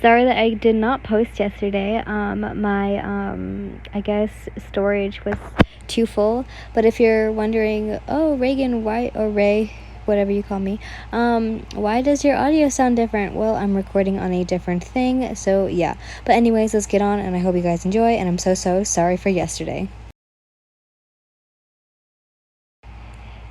Sorry that I did not post yesterday. My I guess storage was too full. But if you're wondering, oh Reagan, why, or Ray, whatever you call me, why does your audio sound different? Well, I'm recording on a different thing, so yeah. But anyways, let's get on, and I hope you guys enjoy. And I'm so sorry for yesterday.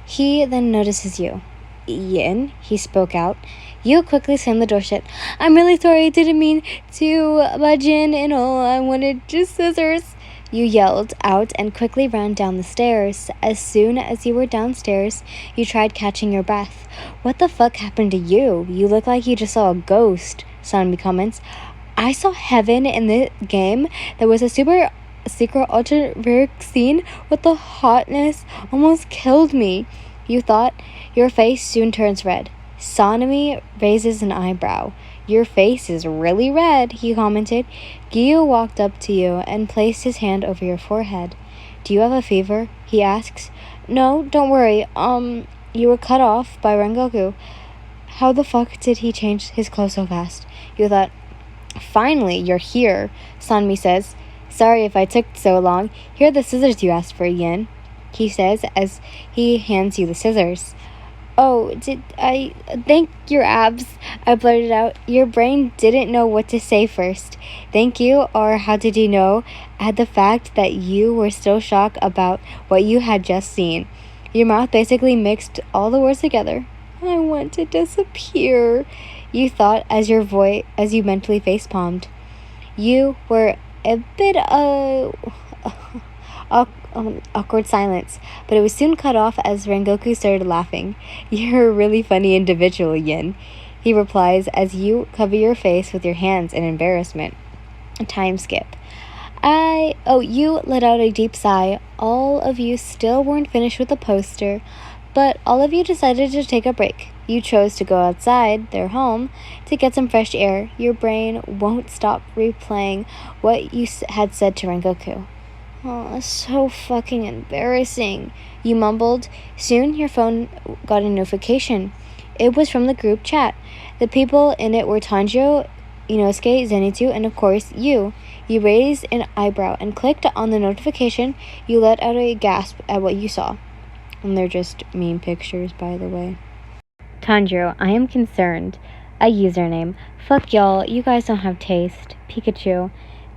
He then notices you. Yin, he spoke out. You quickly slammed the door shut. I'm really sorry, I didn't mean to budge in and all. I wanted just scissors. You yelled out and quickly ran down the stairs. As soon as you were downstairs, you tried catching your breath. What the fuck happened to you? You look like you just saw a ghost, Sanmi comments. I saw heaven in the game. There was a super secret ultra rare scene with the hotness almost killed me. You thought. Your face soon turns red. Sanami raises an eyebrow. Your face is really red, he commented. Gyu walked up to you and placed his hand over your forehead. Do you have a fever? He asks. No, don't worry. You were cut off by Rengoku. How the fuck did he change his clothes so fast? You thought. Finally, you're here, Sanmi says. Sorry if I took so long. Here are the scissors you asked for, Yin, he says as he hands you the scissors. Oh, did I thank your abs? I blurted out. Your brain didn't know what to say first. Thank you, or how did you know? At the fact that you were still shocked about what you had just seen. Your mouth basically mixed all the words together. I want to disappear, you thought as you mentally facepalmed. You were a bit awkward silence, but it was soon cut off as Rengoku started laughing. You're a really funny individual, Yin, he replies as you cover your face with your hands in embarrassment. Time skip. You let out a deep sigh. All of you still weren't finished with the poster, but all of you decided to take a break. You chose to go outside their home to get some fresh air. Your brain won't stop replaying what you had said to Rengoku. Oh, so fucking embarrassing, you mumbled. Soon your phone got a notification. It was from the group chat. The people in it were Tanjiro, Inosuke, Zenitsu, and of course you. You raised an eyebrow and clicked on the notification. You let out a gasp at what you saw. And they're just meme pictures, by the way. Tanjiro, I am concerned. A username. Fuck y'all, you guys don't have taste. Pikachu.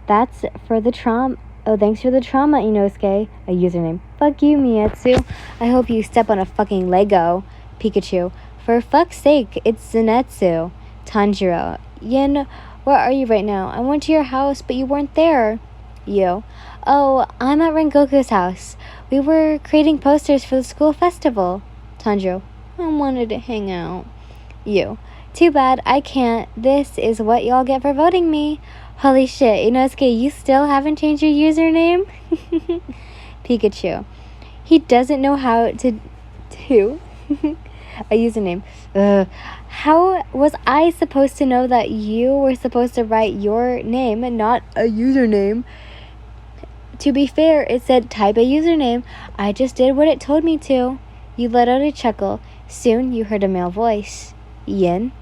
That's for the trauma. Oh, thanks for the trauma, Inosuke. A username. Fuck you, Miyatsu. I hope you step on a fucking Lego. Pikachu. For fuck's sake, it's Zenitsu. Tanjiro. Yin, where are you right now? I went to your house, but you weren't there. You. Oh, I'm at Rengoku's house. We were creating posters for the school festival. Tanjiro. I wanted to hang out. You. Too bad, I can't. This is what y'all get for voting me. Holy shit, Inosuke, you still haven't changed your username? Pikachu. He doesn't know how to do a username. How was I supposed to know that you were supposed to write your name and not a username? To be fair, it said type a username. I just did what it told me to. You let out a chuckle. Soon you heard a male voice. Yin.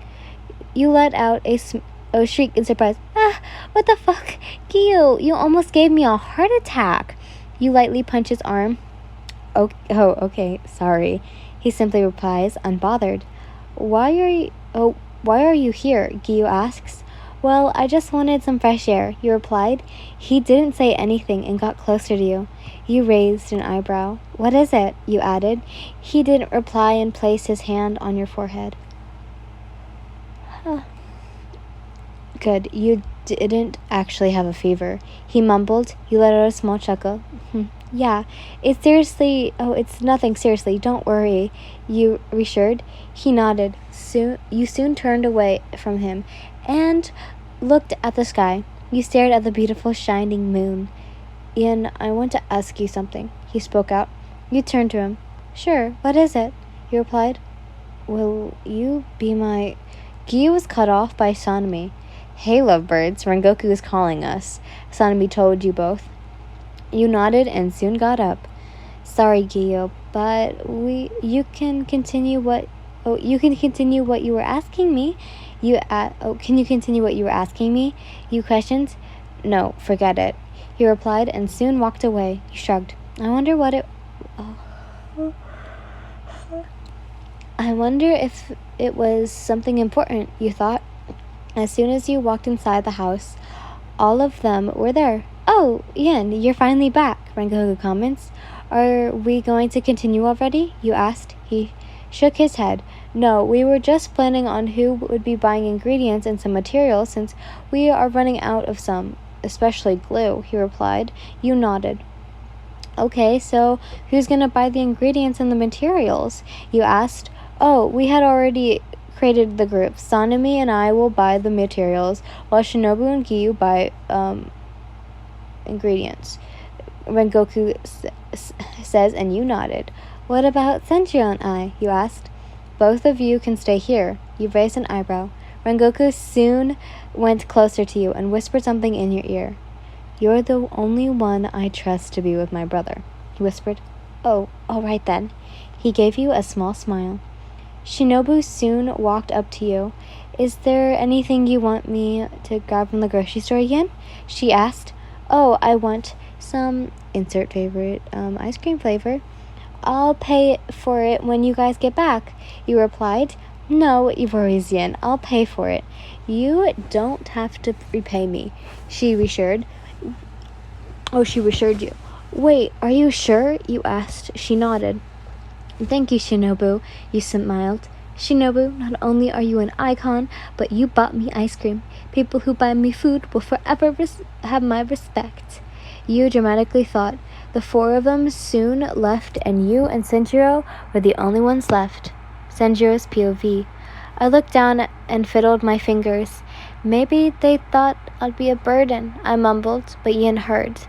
You let out a shriek in surprise. Ah, what the fuck? Gyu, you almost gave me a heart attack. You lightly punch his arm. Oh, okay, sorry. He simply replies, unbothered. Why are you here? Gyu asks. Well, I just wanted some fresh air, you replied. He didn't say anything and got closer to you. You raised an eyebrow. What is it? You added. He didn't reply and placed his hand on your forehead. Good, you didn't actually have a fever. He mumbled. You let out a small chuckle. Yeah, it's nothing, seriously, don't worry. You reassured. He nodded. You soon turned away from him and looked at the sky. You stared at the beautiful shining moon. Ian, I want to ask you something. He spoke out. You turned to him. Sure, what is it? He replied. Will you be my... Gyu was cut off by Sanmi. Hey, lovebirds, Rengoku is calling us. Sanmi told you both. You nodded and soon got up. Sorry, Gyu, but you can continue what you were asking me. Can you continue what you were asking me? You questioned. No, forget it, he replied, and soon walked away. He shrugged. I wonder if it was something important, you thought. As soon as you walked inside the house, all of them were there. Oh, Yen, you're finally back, Rengoku comments. Are we going to continue already? You asked. He shook his head. No, we were just planning on who would be buying ingredients and some materials since we are running out of some, especially glue, he replied. You nodded. Okay, so who's going to buy the ingredients and the materials? You asked. Oh, we had already created the group. Sanemi and I will buy the materials, while Shinobu and Giyu buy ingredients. Rengoku says, and you nodded. What about Senjiro and I? You asked. Both of you can stay here. You raised an eyebrow. Rengoku soon went closer to you and whispered something in your ear. You're the only one I trust to be with my brother, he whispered. Oh, all right then. He gave you a small smile. Shinobu soon walked up to you. Is there anything you want me to grab from the grocery store again? She asked. Oh, I want some insert favorite ice cream flavor. I'll pay for it when you guys get back, you replied. No worries, Yen. I'll pay for it. You don't have to repay me, she reassured. She reassured you. Wait, are you sure? You asked. She nodded. Thank you, Shinobu, you smiled. Shinobu, not only are you an icon, but you bought me ice cream. People who buy me food will forever have my respect. You dramatically thought. The four of them soon left, and you and Senjiro were the only ones left. Senjiro's POV. I looked down and fiddled my fingers. Maybe they thought I'd be a burden, I mumbled, but Yin heard.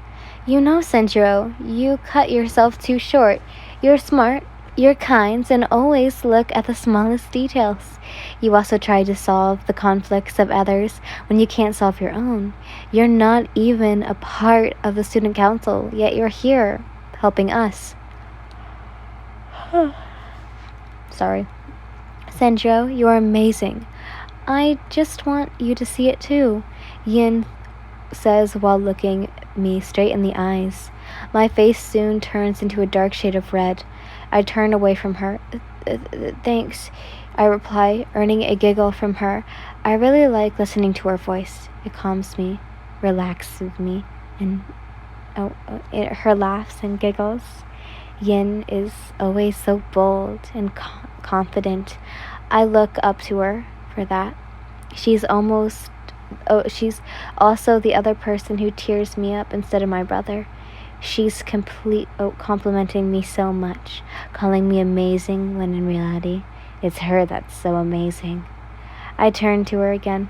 You know, Senjiro, you cut yourself too short. You're smart, you're kind, and always look at the smallest details. You also try to solve the conflicts of others when you can't solve your own. You're not even a part of the student council, yet you're here, helping us. Sorry. Senjiro, you are amazing. I just want you to see it too, Yin says while looking me straight in the eyes. My face soon turns into a dark shade of red. I turn away from her. Thanks, I reply, earning a giggle from her. I really like listening to her voice. It calms me, relaxes me, and her laughs and giggles. Yin is always so bold and confident. I look up to her for that. She's also the other person who tears me up instead of my brother. She's complimenting me so much, calling me amazing when in reality, it's her that's so amazing. I turn to her again,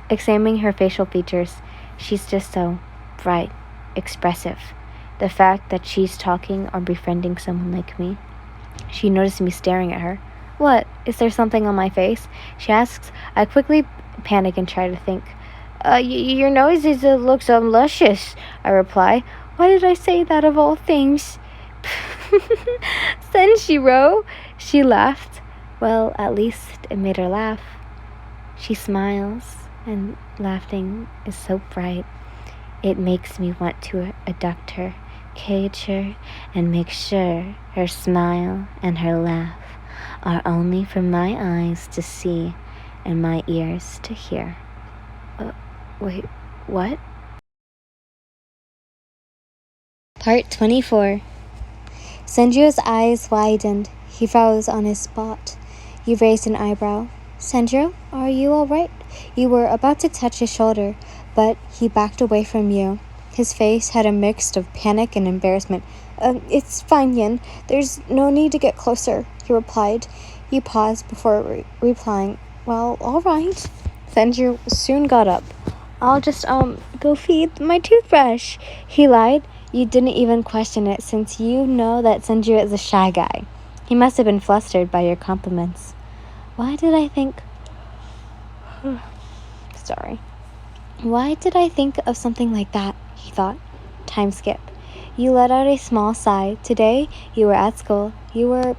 examining her facial features. She's just so bright, expressive. The fact that she's talking or befriending someone like me. She noticed me staring at her. What? Is there something on my face? She asks. I quickly panic and try to think. Your nose looks luscious, I reply. Why did I say that of all things? Senshiro, she laughed. Well, at least it made her laugh. She smiles, and laughing is so bright. It makes me want to abduct her, cage her, and make sure her smile and her laugh are only for my eyes to see and my ears to hear. Wait, what? Part 24. Senjiro's eyes widened. He froze on his spot. You raised an eyebrow. Senjiro, are you all right? You were about to touch his shoulder, but he backed away from you. His face had a mix of panic and embarrassment. It's fine, Yin. There's no need to get closer, he replied. He paused before replying. Well, all right. Senjiro soon got up. I'll just, go feed my toothbrush, he lied. You didn't even question it, since you know that Senjiro is a shy guy. He must have been flustered by your compliments. Why did I think of something like that, he thought. Time skip. You let out a small sigh. Today, you were at school. You were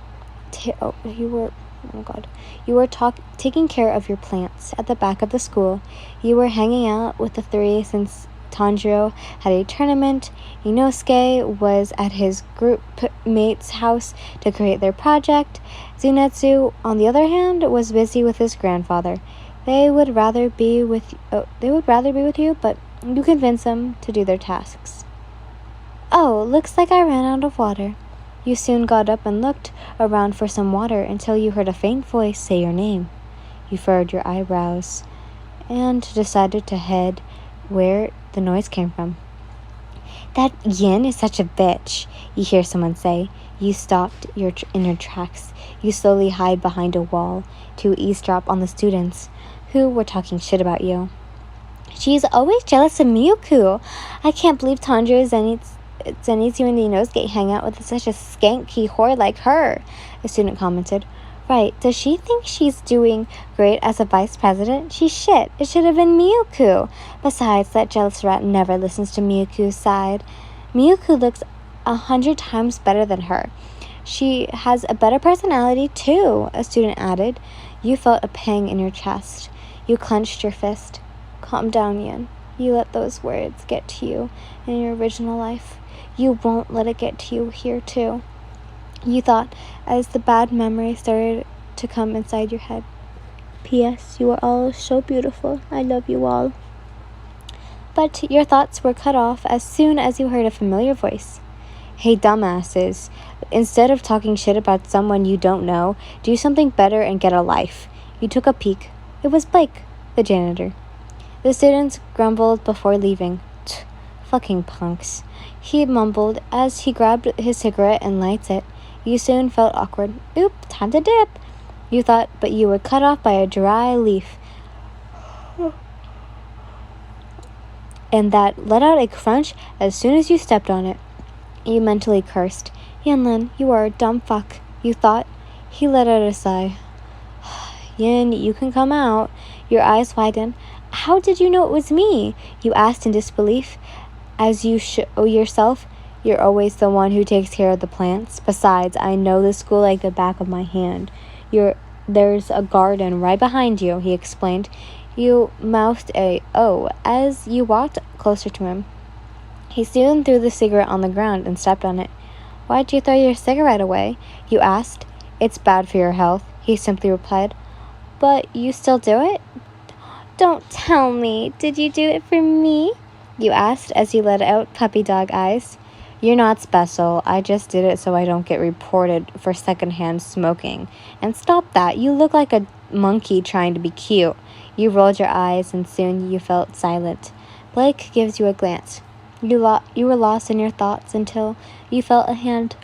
Oh my god. You were taking care of your plants at the back of the school. You were hanging out with the three since Tanjiro had a tournament. Inosuke was at his group mate's house to create their project. Tsunetsu, on the other hand, was busy with his grandfather. They would rather be with you, but you convinced them to do their tasks. Oh, looks like I ran out of water. You soon got up and looked around for some water until you heard a faint voice say your name. You furrowed your eyebrows and decided to head where the noise came from. That Yin is such a bitch, you hear someone say. You stopped in your tracks. You slowly hide behind a wall to eavesdrop on the students who were talking shit about you. She's always jealous of Miyuku. I can't believe Tanjiro Zenitsu and Inosuke hang out with such a skanky whore like her, a student commented. Right, does she think she's doing great as a vice president? She's shit. It should have been Miyuku. Besides, that jealous rat never listens to Miyuku's side. Miyuku looks 100 times better than her. She has a better personality, too, a student added. You felt a pang in your chest. You clenched your fist. Calm down, Yin. You let those words get to you in your original life. You won't let it get to you here, too. You thought as the bad memory started to come inside your head. P.S. You are all so beautiful. I love you all. But your thoughts were cut off as soon as you heard a familiar voice. Hey, dumbasses. Instead of talking shit about someone you don't know, do something better and get a life. You took a peek. It was Blake, the janitor. The students grumbled before leaving. Fucking punks, he mumbled as he grabbed his cigarette and lights it. You soon felt awkward. Oop, time to dip. You thought, but you were cut off by a dry leaf. And that let out a crunch as soon as you stepped on it. You mentally cursed. Yanlin, you are a dumb fuck, you thought. He let out a sigh. Yin, you can come out. Your eyes widened. How did you know it was me? You asked in disbelief. As you show yourself, you're always the one who takes care of the plants. Besides, I know the school like the back of my hand. There's a garden right behind you, he explained. You mouthed a "oh" as you walked closer to him. He soon threw the cigarette on the ground and stepped on it. Why'd you throw your cigarette away? You asked. It's bad for your health, he simply replied. But you still do it? Don't tell me. Did you do it for me? You asked as you let out puppy dog eyes. You're not special. I just did it so I don't get reported for secondhand smoking. And stop that. You look like a monkey trying to be cute. You rolled your eyes and soon you felt silent. Blake gives you a glance. You were lost in your thoughts until you felt a hand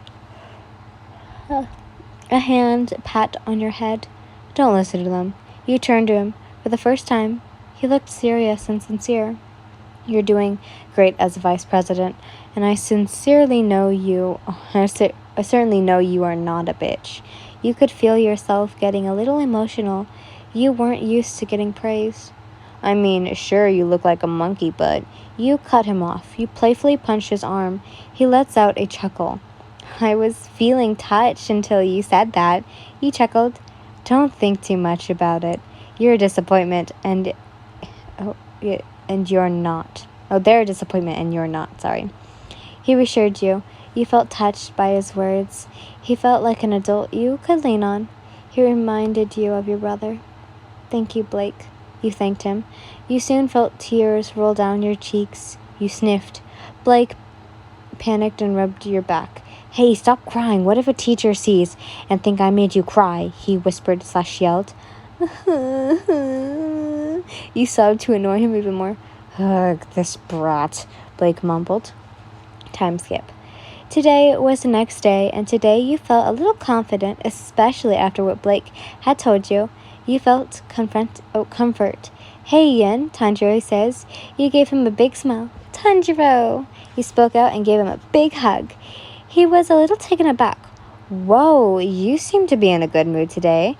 pat on your head. Don't listen to them. You turned to him. For the first time, he looked serious and sincere. You're doing great as a vice president, and I certainly know you are not a bitch. You could feel yourself getting a little emotional. You weren't used to getting praised. I mean, sure, you look like a monkey, but you cut him off. You playfully punched his arm. He lets out a chuckle. I was feeling touched until you said that. You chuckled. Don't think too much about it. You're a disappointment, and you're not. Oh, they're a disappointment, and you're not. Sorry. He reassured you. You felt touched by his words. He felt like an adult you could lean on. He reminded you of your brother. Thank you, Blake. You thanked him. You soon felt tears roll down your cheeks. You sniffed. Blake panicked and rubbed your back. Hey, stop crying. What if a teacher sees and think I made you cry? He whispered / yelled. You sobbed to annoy him even more. Ugh, this brat, Blake mumbled. Time skip. Today was the next day, and today you felt a little confident, especially after what Blake had told you. You felt comfort. Hey, Yin, Tanjiro says. You gave him a big smile. Tanjiro! You spoke out and gave him a big hug. He was a little taken aback. Whoa, you seem to be in a good mood today.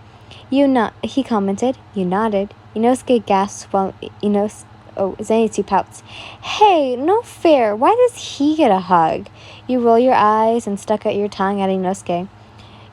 He commented. You nodded. Inosuke gasped while Zenitsu pouts. Hey, no fair. Why does he get a hug? You roll your eyes and stuck out your tongue at Inosuke.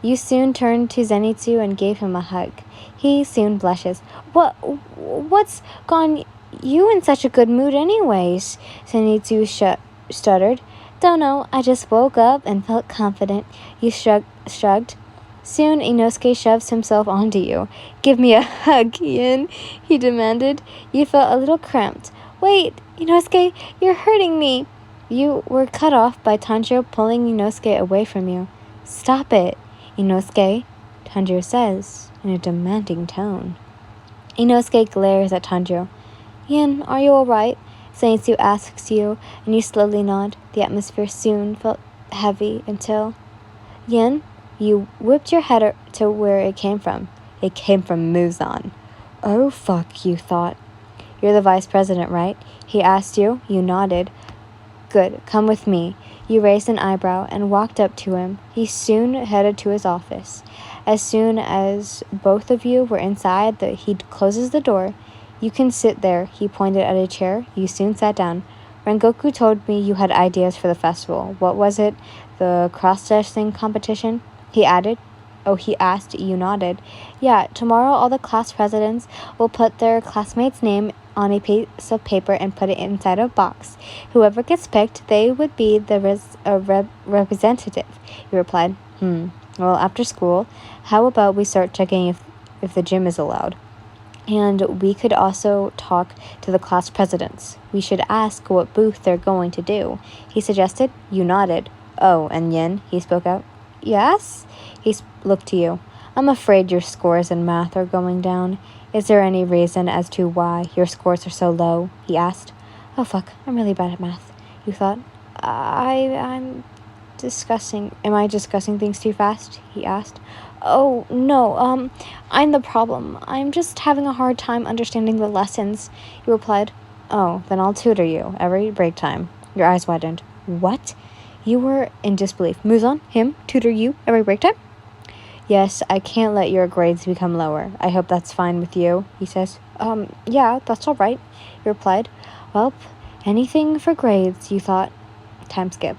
You soon turned to Zenitsu and gave him a hug. He soon blushes. What's gone you in such a good mood anyways? Zenitsu stuttered. Don't know, I just woke up and felt confident. You shrugged. Soon, Inosuke shoves himself onto you. Give me a hug, Yin, he demanded. You felt a little cramped. Wait, Inosuke, you're hurting me. You were cut off by Tanjiro pulling Inosuke away from you. Stop it, Inosuke, Tanjiro says in a demanding tone. Inosuke glares at Tanjiro. Yin, are you alright? Zenitsu asks you, and you slowly nod. The atmosphere soon felt heavy until... Yin, you whipped your head to where it came from. It came from Muzan. Oh, fuck, you thought. You're the vice president, right? He asked you. You nodded. Good, come with me. You raised an eyebrow and walked up to him. He soon headed to his office. As soon as both of you were inside, he closes the door. You can sit there. He pointed at a chair. You soon sat down. Rengoku told me you had ideas for the festival. What was it? The cross-dressing competition? He added. Oh, he asked. You nodded. Yeah, tomorrow all the class presidents will put their classmate's name on a piece of paper and put it inside a box. Whoever gets picked, they would be the representative. He replied. Well, after school, how about we start checking if the gym is allowed? And we could also talk to the class presidents. We should ask what booth they're going to do. He suggested. You nodded. Oh, and Yin, he spoke out. Yes? He looked to you. I'm afraid your scores in math are going down. Is there any reason as to why your scores are so low? He asked. Oh, fuck, I'm really bad at math. You thought. Am I discussing things too fast? He asked. Oh, no, I'm the problem. I'm just having a hard time understanding the lessons. You replied. Oh, then I'll tutor you every break time. Your eyes widened. What? You were in disbelief. Muzan, him, tutor you every break time? Yes, I can't let your grades become lower. I hope that's fine with you, he says. Yeah, that's all right, he replied. Well, anything for grades, you thought. Time skip.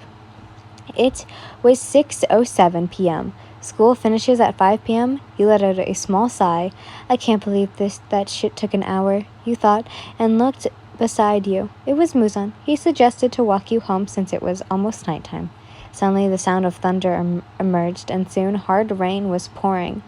It was 6:07 p.m. School finishes at 5 p.m. You let out a small sigh. I can't believe that shit took an hour, you thought, and looked beside you. It was Muzan. He suggested to walk you home since it was almost nighttime. Suddenly the sound of thunder emerged, and soon hard rain was pouring.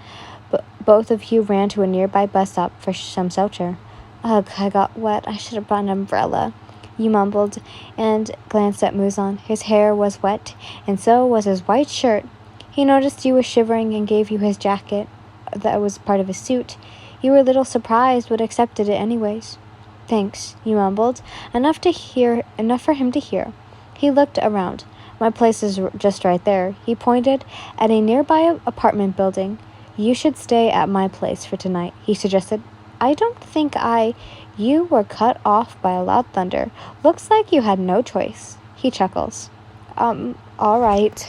Both of you ran to a nearby bus stop for some shelter. Ugh, I got wet. I should have brought an umbrella, you mumbled, and glanced at Muzan. His hair was wet, and so was his white shirt. He noticed you were shivering and gave you his jacket. That was part of his suit. You were a little surprised, but accepted it anyways. Thanks, you mumbled, enough for him to hear. He looked around. My place is just right there. He pointed at a nearby apartment building. You should stay at my place for tonight, he suggested. I don't think You were cut off by a loud thunder. Looks like you had no choice. He chuckles. All right.